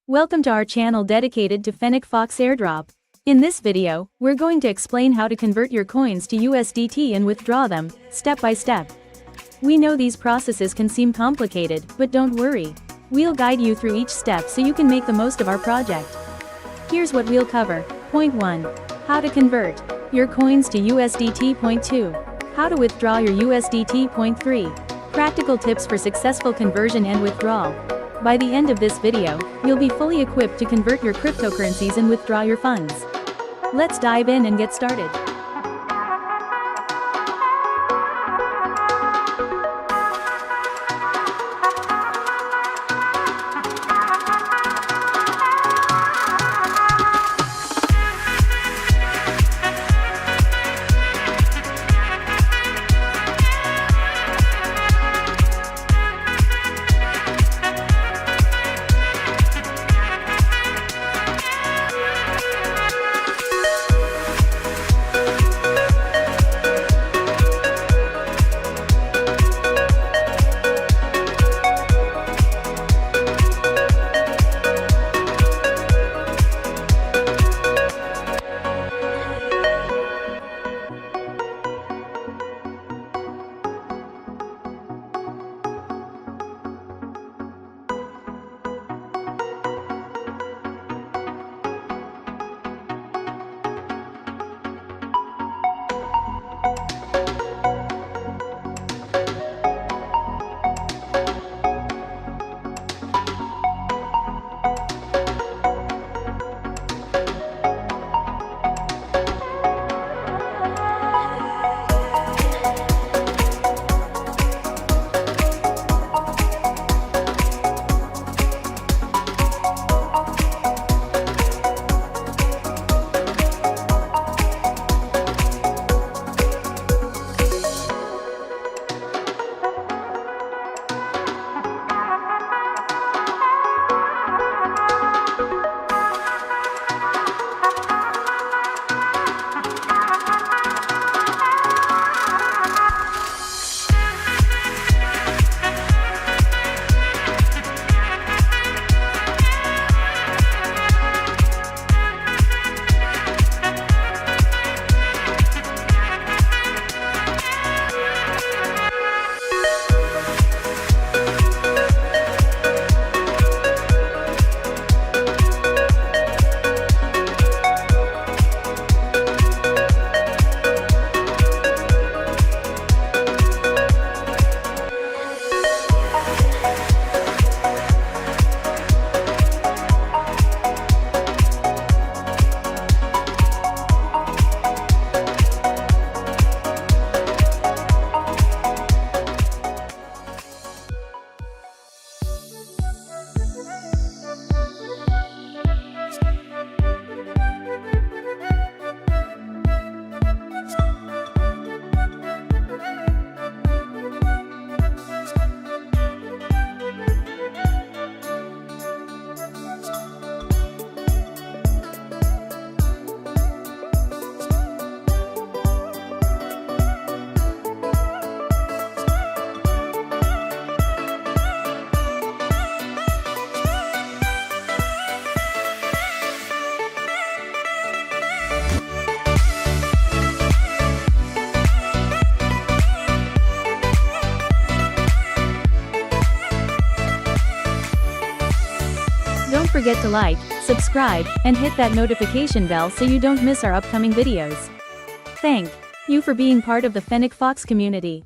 Welcome to our channel dedicated to Fennec Fox Airdrop. In this video, we're going to explain how to convert your coins to USDT and withdraw them, step by step. We know these processes can seem complicated, but don't worry. We'll guide you through each step so you can make the most of our project. Here's what we'll cover. Point 1. How to convert your coins to USDT. Point 2. How to withdraw your USDT. Point 3. Practical tips for successful conversion and withdrawal. By the end of this video, you'll be fully equipped to convert your cryptocurrencies and withdraw your funds. Let's dive in and get started. Don't forget to like, subscribe, and hit that notification bell so you don't miss our upcoming videos. Thank you for being part of the Fennec Fox community.